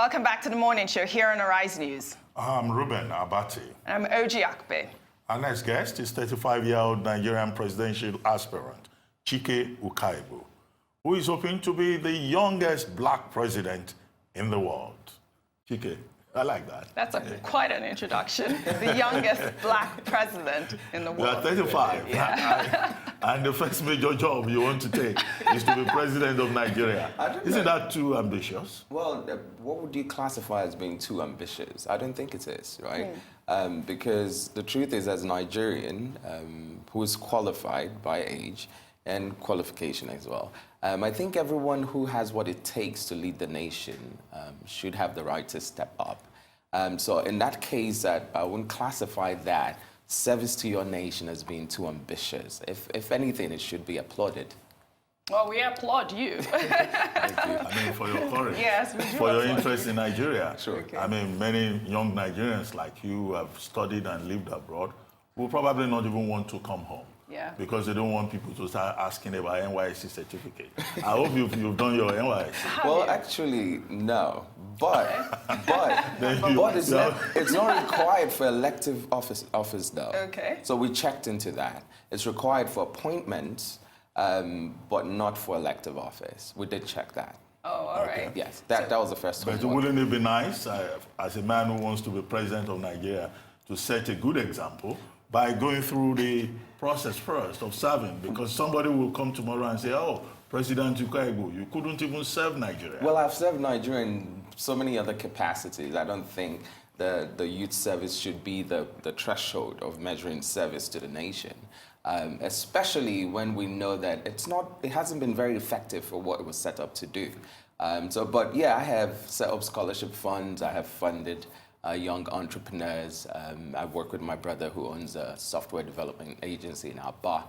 Welcome back to the morning show here on Arise News. I'm Ruben Abati. And I'm UKAEGBU. Our next guest is 35-year-old Nigerian presidential aspirant, CHIKE UKAEGBU, who is hoping to be the youngest black president in the world. CHIKE, I like that. That's quite an introduction. The youngest black president in the world. You are 35. Yeah. And the first major job you want to take is to be president of Nigeria. Isn't that too ambitious? Well, what would you classify as being too ambitious? I don't think it is, right? Because the truth is, as a Nigerian who is qualified by age and qualification as well, I think everyone who has what it takes to lead the nation should have the right to step up. So in that case, I wouldn't classify that service to your nation as being too ambitious. If anything, it should be applauded. Well, we applaud you. Thank you. I mean, for your courage. Yes, we do. For your interest in Nigeria. Sure. Okay. I mean, many young Nigerians like you who have studied and lived abroad will probably not even want to come home. Yeah. Because they don't want people to start asking about NYSC certificate. I hope you've done your NYSC. Well, actually, no. But it's not required for elective office though. Okay. So we checked into that. It's required for appointments, but not for elective office. We did check that. Oh, all right. Yes, that was the first one. But wouldn't it be nice, as a man who wants to be president of Nigeria, to set a good example by going through the process first of serving? Because somebody will come tomorrow and say, oh, President UKAEGBU, you couldn't even serve Nigeria. Well, I've served Nigeria in so many other capacities. I don't think the youth service should be the threshold of measuring service to the nation, especially when we know that it hasn't been very effective for what it was set up to do. But yeah, I have set up scholarship funds. I have funded young entrepreneurs. I work with my brother who owns a software development agency in Aba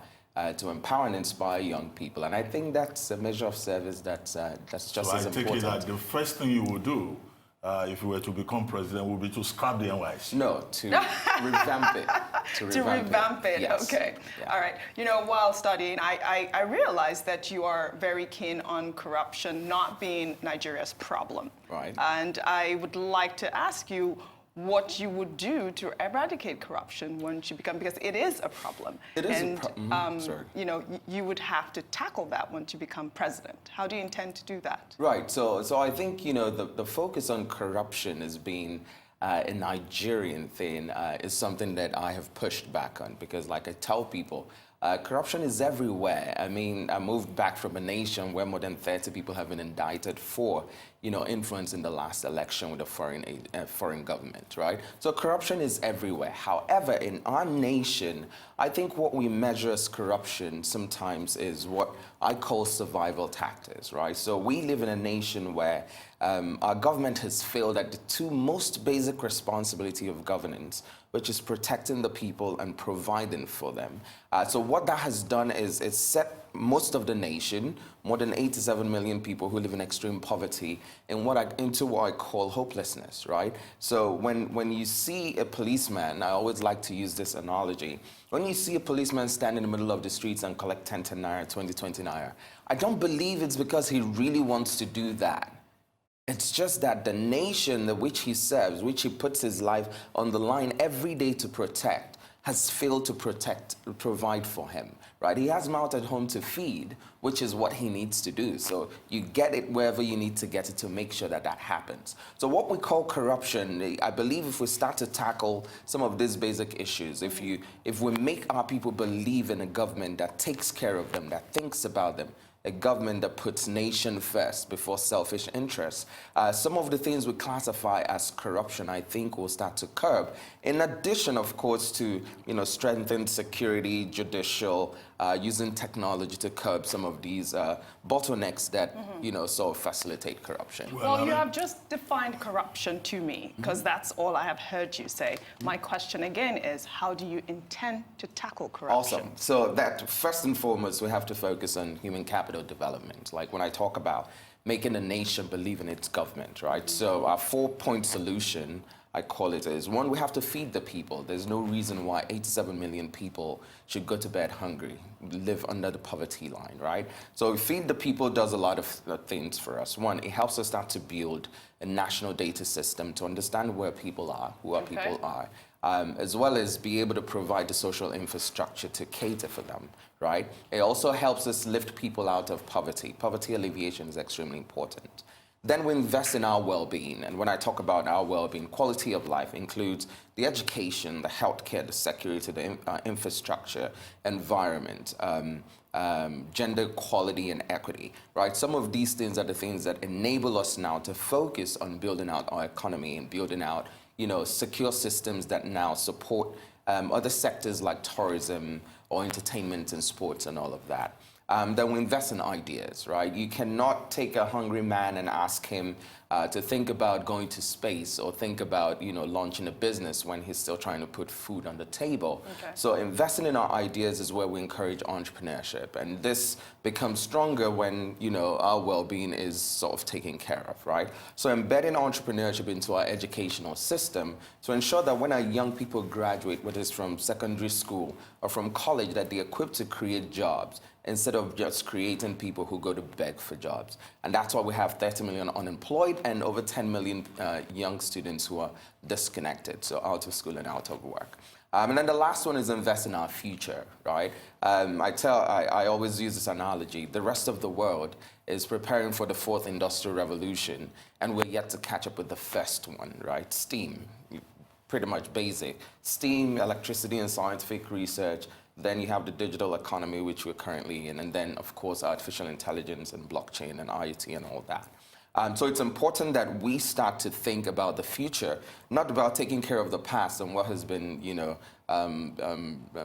to empower and inspire young people. And I think that's a measure of service that's just as important. So I take it that the first thing you would do if you were to become president would be to scrap the NYSC. No, to revamp it. To revamp it, yes. Okay. Yeah. All right. You know, while studying, I realized that you are very keen on corruption not being Nigeria's problem. Right. And I would like to ask you what you would do to eradicate corruption once you become, because it is a problem. It is a problem. You know, you would have to tackle that once you become president. How do you intend to do that? Right. So I think, you know, the focus on corruption as being a Nigerian thing is something that I have pushed back on, because like I tell people, corruption is everywhere. I mean, I moved back from a nation where more than 30 people have been indicted for, you know, influence in the last election with a foreign government, right? So corruption is everywhere. However, in our nation, I think what we measure as corruption sometimes is what I call survival tactics, right? So we live in a nation where our government has failed at the two most basic responsibility of governance, which is protecting the people and providing for them. So what that has done is it's set most of the nation, more than 87 million people who live in extreme poverty, into what I call hopelessness, right? So when you see a policeman, I always like to use this analogy. When you see a policeman stand in the middle of the streets and collect 10 naira, 20 naira, I don't believe it's because he really wants to do that. It's just that the nation which he serves, which he puts his life on the line every day to protect, has failed to provide for him, right? He has mouth at home to feed, which is what he needs to do. So you get it wherever you need to get it to make sure that that happens. So what we call corruption, I believe if we start to tackle some of these basic issues, if we make our people believe in a government that takes care of them, that thinks about them, a government that puts nation first before selfish interests. Some of the things we classify as corruption, I think, will start to curb. In addition, of course, to strengthen security, judicial, using technology to curb some of these bottlenecks that sort of facilitate corruption. Well, you have just defined corruption to me, because that's all I have heard you say. My question again is, how do you intend to tackle corruption? Awesome. So that first and foremost, we have to focus on human capital development. Like when I talk about making a nation believe in its government, right? So our 4-point solution I call it is, one, we have to feed the people. There's no reason why 87 million people should go to bed hungry, live under the poverty line, right? So feed the people does a lot of things for us. One, it helps us start to build a national data system to understand where people are, who our people are, as well as be able to provide the social infrastructure to cater for them, right? It also helps us lift people out of poverty. Poverty alleviation is extremely important. Then we invest in our well-being. And when I talk about our well-being, quality of life includes the education, the healthcare, the security, the infrastructure, environment, gender equality and equity, right? Some of these things are the things that enable us now to focus on building out our economy and building out, secure systems that now support other sectors like tourism or entertainment and sports and all of that. Then we invest in ideas, right? You cannot take a hungry man and ask him to think about going to space or think about, launching a business when he's still trying to put food on the table. Okay. So investing in our ideas is where we encourage entrepreneurship. And this becomes stronger when, our well-being is sort of taken care of, right? So embedding entrepreneurship into our educational system to ensure that when our young people graduate, whether it's from secondary school or from college, that they're equipped to create jobs, instead of just creating people who go to beg for jobs. And that's why we have 30 million unemployed and over 10 million young students who are disconnected, so out of school and out of work. And then the last one is invest in our future, right? I always use this analogy. The rest of the world is preparing for the fourth industrial revolution, and we're yet to catch up with the first one, right? STEAM, pretty much basic. STEAM, electricity and scientific research. Then you have the digital economy, which we're currently in, and then, of course, artificial intelligence and blockchain and IoT and all that. So it's important that we start to think about the future, not about taking care of the past and what has been,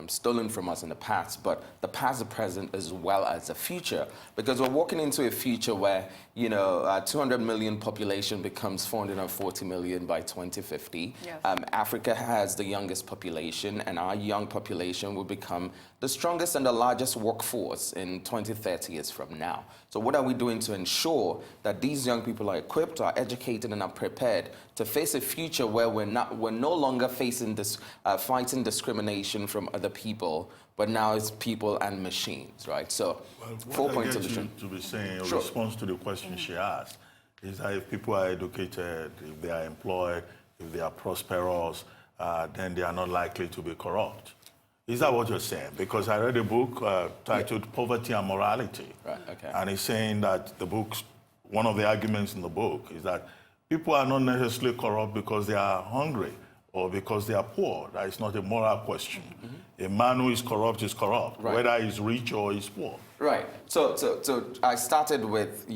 stolen from us in the past, but the past, the present, as well as the future. Because we're walking into a future where, 200 million population becomes 440 million by 2050. Yes. Africa has the youngest population, and our young population will become the strongest and the largest workforce in 20-30 years from now. So what are we doing to ensure that these young people are equipped, are educated, and are prepared to face a future where we're no longer facing this, fighting discrimination from other people, but now it's people and machines, right? So, four-point solution. To be saying in Sure. response to the question she asked is that if people are educated, if they are employed, if they are prosperous, then they are not likely to be corrupt. Is that what you're saying? Because I read a book titled Poverty and Morality. Right, okay. And it's saying that one of the arguments in the book is that people are not necessarily corrupt because they are hungry or because they are poor. That is not a moral question. Mm-hmm. A man who is corrupt, right, whether he's rich or he's poor. Right. So I started with,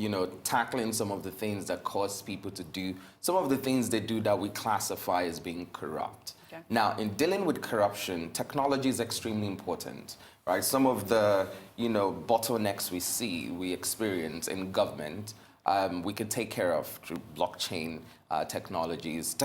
tackling some of the things that cause people to do, some of the things they do that we classify as being corrupt. Okay. Now, in dealing with corruption, technology is extremely important, right? Some of the, bottlenecks we experience in government, we can take care of through blockchain technologies.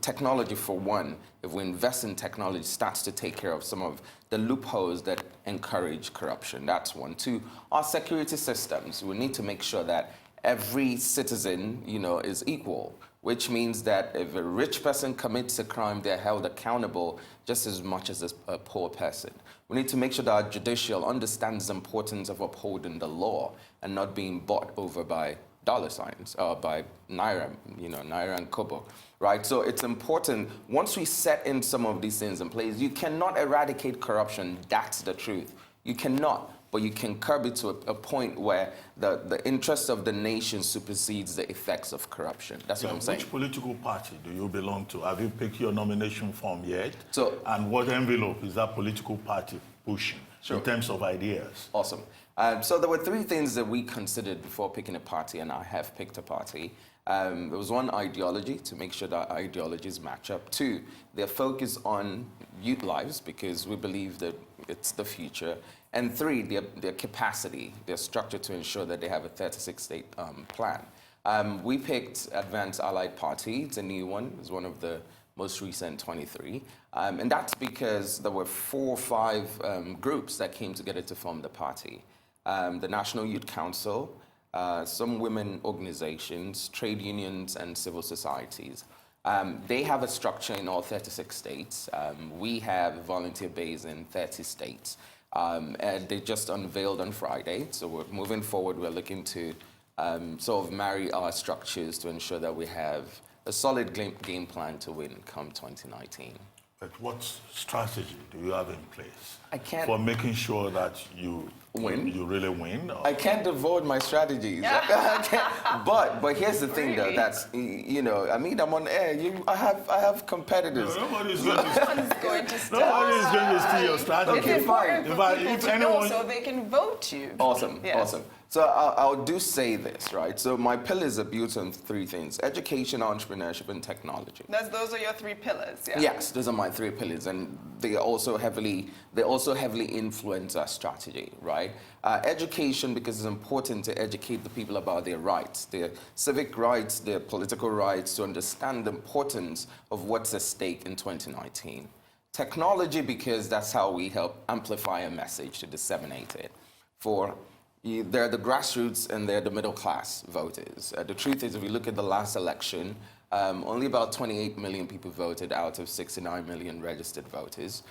Technology, for one, if we invest in technology, starts to take care of some of the loopholes that encourage corruption. That's one. Two, our security systems. We need to make sure that every citizen, is equal, which means that if a rich person commits a crime, they're held accountable just as much as a poor person. We need to make sure that our judicial understands the importance of upholding the law and not being bought over by dollar signs, by Naira, Naira and Kobo, right? So it's important, once we set in some of these things in place, you cannot eradicate corruption, that's the truth. You cannot, but you can curb it to a point where the interest of the nation supersedes the effects of corruption. That's what I'm saying. Which political party do you belong to? Have you picked your nomination form yet? And what envelope is that political party pushing in terms of ideas? Awesome. So there were three things that we considered before picking a party, and I have picked a party. There was one, ideology, to make sure that ideologies match up. Two, their focus on youth lives, because we believe that it's the future. And three, their capacity, their structure to ensure that they have a 36-state plan. We picked Advanced Allied Party. It's a new one. It's one of the most recent 23. And that's because there were 4 or 5 groups that came together to form the party. The National Youth Council, some women organizations, trade unions, and civil societies. They have a structure in all 36 states. We have volunteer base in 30 states. And they just unveiled on Friday, so we're moving forward. We're looking to sort of marry our structures to ensure that we have a solid game plan to win come 2019. But what strategy do you have in place for making sure that you really win? I can't divulge my strategies. But here's the thing, though. That's I mean, I'm on air. I have competitors. No, nobody's going to steal your strategy. Okay, fine. If anyone, so they can vote you. Awesome, Yes. awesome. So I'll do say this, right? So my pillars are built on three things: education, entrepreneurship, and technology. Those are your three pillars, yeah? Yes, those are my three pillars, and they also heavily influence our strategy, right? Education, because it's important to educate the people about their rights, their civic rights, their political rights, to understand the importance of what's at stake in 2019. Technology, because that's how we help amplify a message to disseminate it. They're the grassroots and they're the middle class voters. The truth is, if you look at the last election, only about 28 million people voted out of 69 million registered voters.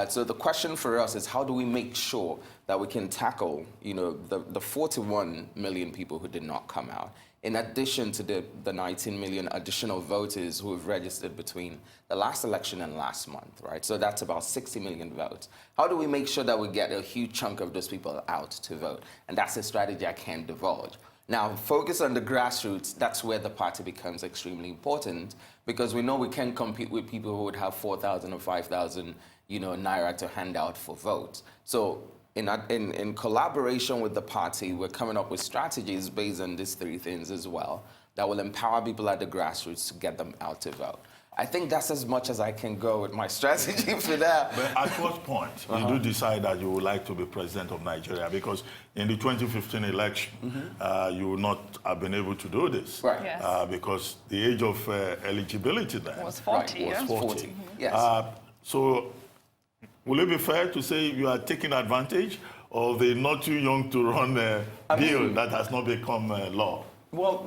So the question for us is, how do we make sure that we can tackle, the 41 million people who did not come out, in addition to the 19 million additional voters who have registered between the last election and last month, right? So that's about 60 million votes. How do we make sure that we get a huge chunk of those people out to vote? And that's a strategy I can't divulge. Now, focus on the grassroots. That's where the party becomes extremely important, because we know we can compete with people who would have 4,000 or 5,000, naira to hand out for votes. So in collaboration with the party, we're coming up with strategies based on these three things as well that will empower people at the grassroots to get them out to vote. I think that's as much as I can go with my strategy for that. But at what point you do decide that you would like to be president of Nigeria? Because in the 2015 election, you would not have been able to do this. Right. Yes. Because the age of eligibility then Was 40, Right, yeah? was 40. Yes. So will it be fair to say you are taking advantage of the not too young to run bill that has not become law? Well,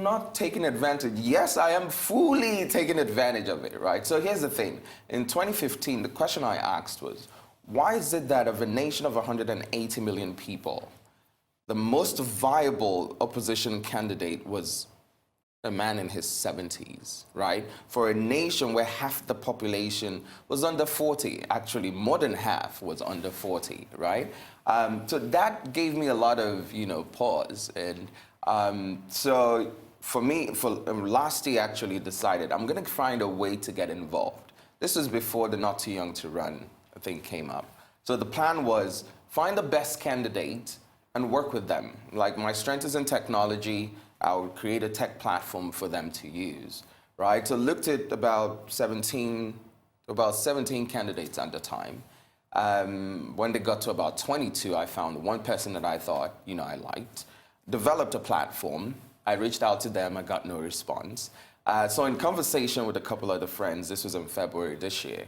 not taking advantage. Yes, I am fully taking advantage of it, right? So here's the thing. In 2015, the question I asked was, why is it that of a nation of 180 million people, the most viable opposition candidate was a man in his 70s, right? For a nation where half the population was under 40, actually more than half was under 40, right? So that gave me a lot of, pause. And so for me, last year actually decided I'm going to find a way to get involved. This was before the Not Too Young to Run thing came up. So the plan was find the best candidate and work with them. Like, my strength is in technology. I would create a tech platform for them to use, right? So looked at about 17 candidates at the time. When they got to about 22, I found one person that I thought, I liked. Developed a platform. I reached out to them. I got no response. So in conversation with a couple other friends, this was in February this year,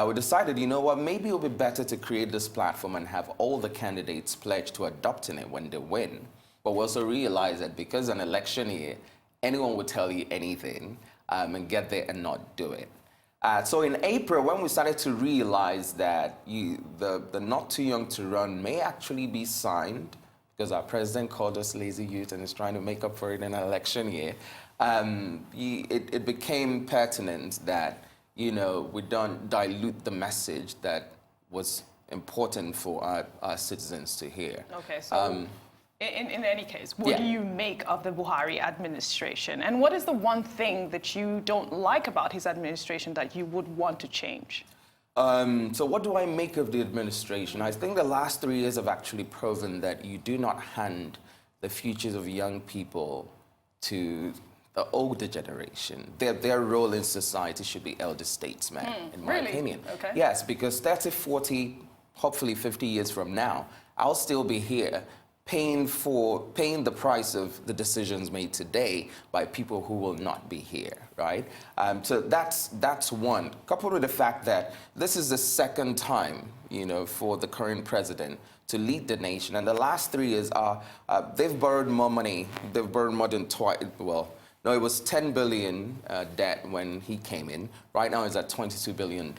we decided, maybe it would be better to create this platform and have all the candidates pledge to adopting it when they win. But we also realized that because an election year, anyone would tell you anything and get there and not do it. So in April, when we started to realize that the Not Too Young to Run may actually be signed, because our president called us lazy youth and is trying to make up for it in an election year, it became pertinent that, we don't dilute the message that was important for our citizens to hear. Okay, so in any case, what do you make of the Buhari administration? And what is the one thing that you don't like about his administration that you would want to change? So what do I make of the administration? I think the last 3 years have actually proven that you do not hand the futures of young people to the older generation. Their role in society should be elder statesmen, in my opinion. Okay. Yes, because 30, 40, hopefully 50 years from now, I'll still be here paying the price of the decisions made today by people who will not be here, right? So that's one. Coupled with the fact that this is the second time, for the current president to lead the nation, and the last 3 years they've borrowed more money. They've borrowed more than twice. Well, No, it was 10 billion debt when he came in. Right now, it's at $22 billion,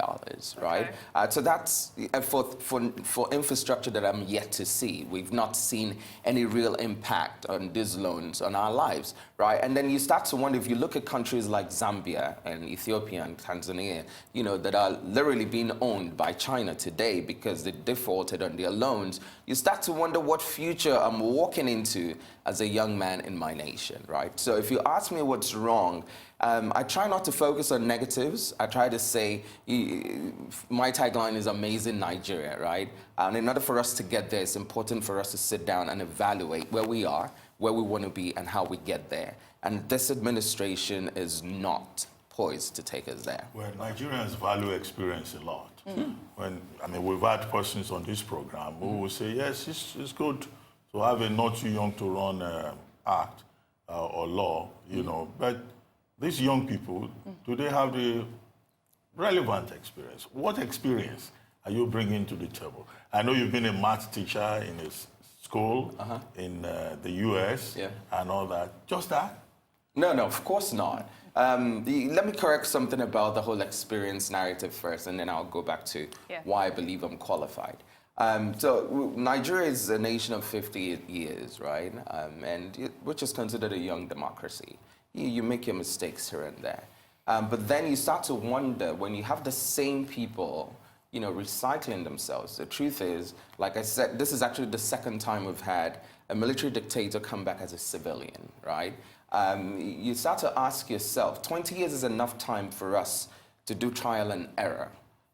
right? Okay. So that's for infrastructure that I'm yet to see. We've not seen any real impact on these loans on our lives, right? And then you start to wonder, if you look at countries like Zambia and Ethiopia and Tanzania, you know, that are literally being owned by China today because they defaulted on their loans, you start to wonder what future I'm walking into as a young man in my nation, right? So if you ask me what's wrong, I try not to focus on negatives. I try to say, my tagline is Amazing Nigeria, right? And in order for us to get there, it's important for us to sit down and evaluate where we are, where we want to be, and how we get there. And this administration is not poised to take us there. Well, Nigerians value experience a lot. We've had persons on this program who will say, yes, it's good to have a not too young to run act or law, you know, but these young people, do they have the relevant experience? What experience are you bringing to the table? I know you've been a math teacher in a school in the US and all that. Just that? No, of course not. Let me correct something about the whole experience narrative first, and then I'll go back to why I believe I'm qualified. So Nigeria is a nation of 58 years, right? Which is considered a young democracy. You make your mistakes here and there. But then you start to wonder, when you have the same people, you know, recycling themselves. The truth is, like I said, this is actually the second time we've had a military dictator come back as a civilian, right? You start to ask yourself, 20 years is enough time for us to do trial and error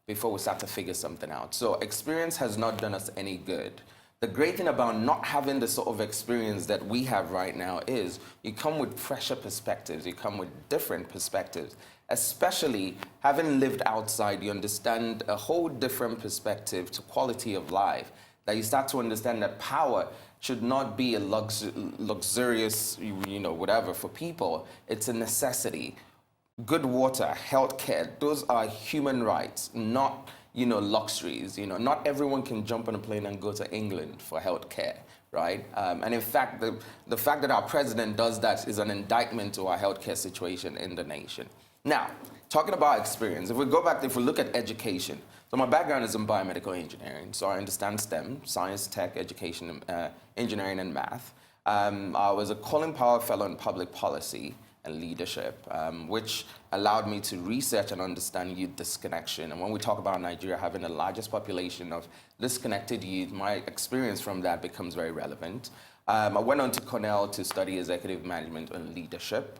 before we start to figure something out. So experience has not done us any good. The great thing about not having the sort of experience that we have right now is you come with fresher perspectives, you come with different perspectives. Especially having lived outside, you understand a whole different perspective to quality of life. That you start to understand that power should not be a luxurious, you know, whatever for people. It's a necessity. Good water, healthcare, those are human rights, not, you know, luxuries. You know, not everyone can jump on a plane and go to England for healthcare, right? And in fact, the fact that our president does that is an indictment to our healthcare situation in the nation. Now, talking about experience, if we look at education, so my background is in biomedical engineering, so I understand STEM, science, tech, education, engineering, and math. I was a Colin Powell Fellow in Public Policy and Leadership, which allowed me to research and understand youth disconnection. And when we talk about Nigeria having the largest population of disconnected youth, my experience from that becomes very relevant. I went on to Cornell to study executive management and leadership.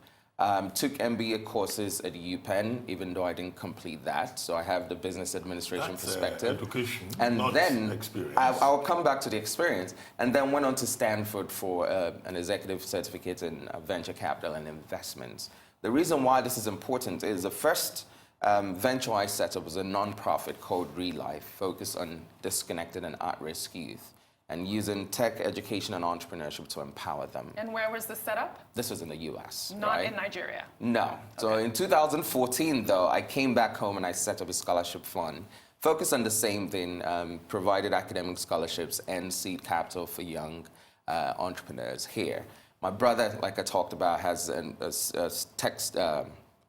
Took MBA courses at UPenn, even though I didn't complete that. So I have the business administration perspective. Education, and not then experience. I'll come back to the experience. And then went on to Stanford for an executive certificate in venture capital and investments. The reason why this is important is the first venture I set up was a nonprofit called Relife, focused on disconnected and at-risk youth, and using tech, education, and entrepreneurship to empower them. And where was this set up? This was in the US. Not right? in Nigeria? No. Okay. So in 2014, though, I came back home and I set up a scholarship fund, focused on the same thing, provided academic scholarships and seed capital for young entrepreneurs here. My brother, like I talked about, has a tech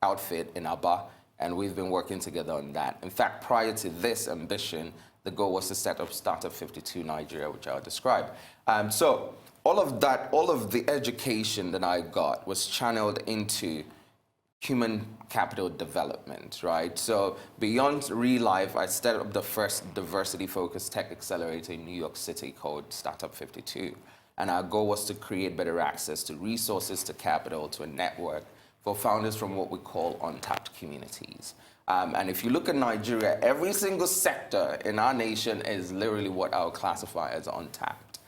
outfit in Aba, and we've been working together on that. In fact, prior to this ambition, the goal was to set up Startup 52 Nigeria, which I'll describe. So all of that, all of the education that I got was channeled into human capital development, right? So beyond real life, I set up the first diversity-focused tech accelerator in New York City called Startup 52. And our goal was to create better access to resources, to capital, to a network for founders from what we call untapped communities. And if you look at Nigeria, every single sector in our nation is literally what I would classify as untapped.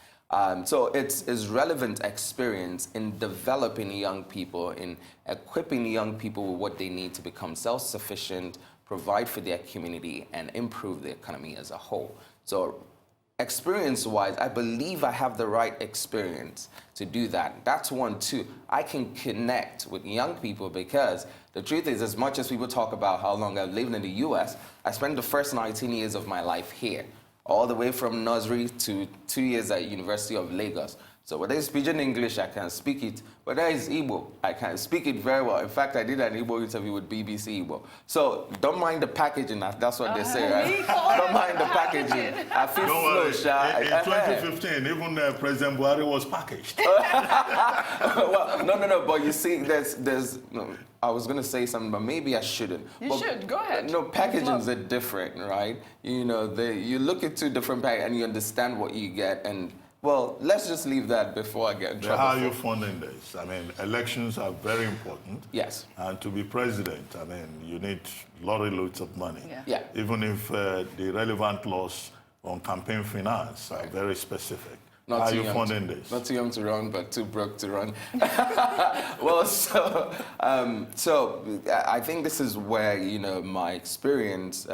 So it's relevant experience in developing young people, in equipping young people with what they need to become self-sufficient, provide for their community, and improve the economy as a whole. So experience-wise, I believe I have the right experience to do that. That's one. Two, I can connect with young people because the truth is, as much as people talk about how long I've lived in the US, I spent the first 19 years of my life here, all the way from nursery to 2 years at University of Lagos. So whether it's pidgin English, I can speak it. Whether it's Igbo, I can speak it very well. In fact, I did an Igbo interview with BBC Igbo. So don't mind the packaging. That's what they say, right? Don't mind the packaging. I feel Don't flow, worry. Sha. In 2015, even President Buhari was packaged. Well, no. But you see, there's. No, I was gonna say something, but maybe I shouldn't. You should. Go ahead. No, packagings are different, right? You know, you look at two different packages and you understand what you get. And well, let's just leave that before I get in trouble. How are you funding this? I mean, elections are very important. Yes. And to be president, I mean, you need loads of money. Yeah. Even if the relevant laws on campaign finance are very specific. How are you funding this? Not too young to run, but too broke to run. Well, so I think this is where, you know, my experience,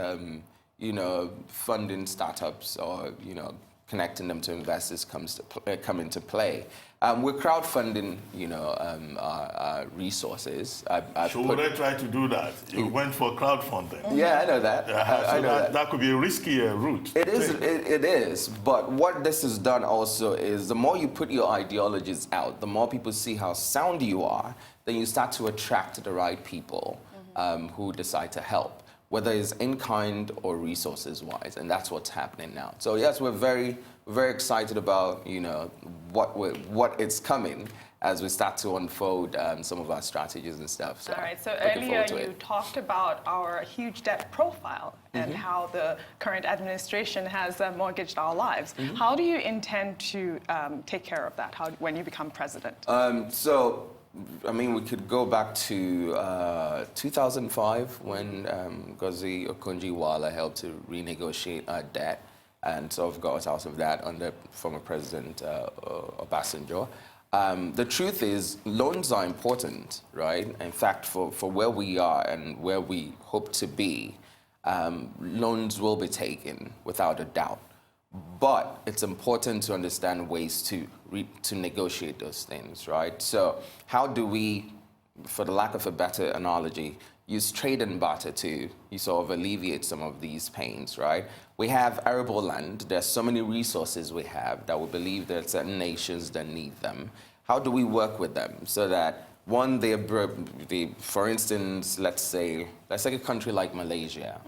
you know, funding startups or, you know, connecting them to investors come into play. We're crowdfunding, you know, our resources. So would I try to do that? You went for crowdfunding. Yeah, I know that. I know that. That could be a riskier route. It is. It is. But what this has done also is the more you put your ideologies out, the more people see how sound you are, then you start to attract the right people who decide to help, whether it's in kind or resources wise, and that's what's happening now. So yes, we're very excited about, you know, what it's coming as we start to unfold some of our strategies and stuff. So all right, so looking earlier forward to you it. talked about our huge debt profile and how the current administration has mortgaged our lives. How do you intend to take care of that when you become president? So, I mean, we could go back to 2005 when Ngozi Okonjo-Iweala helped to renegotiate our debt and sort of got us out of that under former President Obasanjo. The truth is, loans are important, right? In fact, for where we are and where we hope to be, loans will be taken without a doubt. But it's important to understand ways to negotiate those things, right? So how do we, for the lack of a better analogy, use trade and barter to sort of alleviate some of these pains, right? We have arable land. There's so many resources we have that we believe there are certain nations that need them. How do we work with them so that, one, for instance, let's take a country like Malaysia.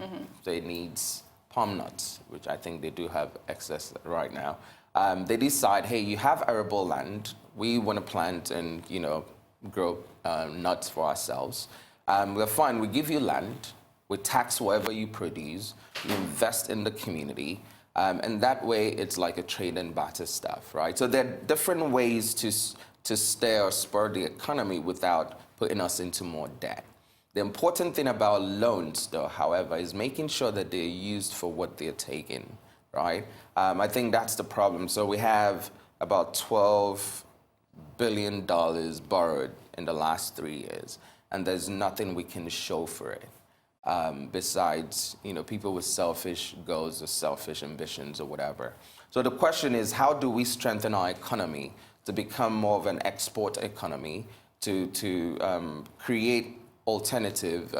They needs palm nuts, which I think they do have excess right now. They decide, hey, you have arable land. We want to plant and, you know, grow nuts for ourselves. We're fine. We give you land. We tax whatever you produce. You invest in the community. And that way, it's like a trade and barter stuff, right? So there are different ways to steer or spur the economy without putting us into more debt. The important thing about loans, though, however, is making sure that they're used for what they're taking, right? I think that's the problem. So we have about $12 billion borrowed in the last 3 years, and there's nothing we can show for it. Besides, you know, people with selfish goals or selfish ambitions or whatever. So the question is, how do we strengthen our economy to become more of an export economy, to create alternative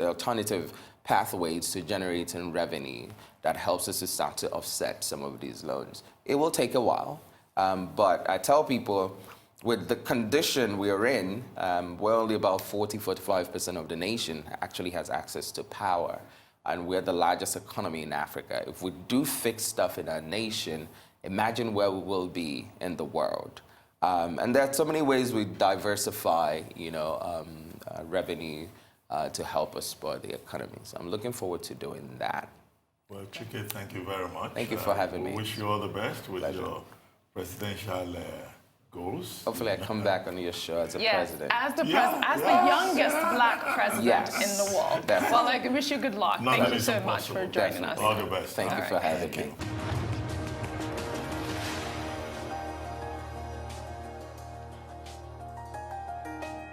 alternative pathways to generating revenue that helps us to start to offset some of these loans? It will take a while, but I tell people, with the condition we're in, where only about 45% of the nation actually has access to power, and we're the largest economy in Africa. If we do fix stuff in our nation, imagine where we will be in the world. And there are so many ways we diversify, you know, revenue to help us spur the economy. So I'm looking forward to doing that. Well, Chike, thank you very much. Thank you for having me. We wish you all the best with your presidential goals. Hopefully I come back on your show as a president. As the youngest black president in the world. Definitely. Well, I wish you good luck. Thank you so much for joining us. All the best. Thank you for having me.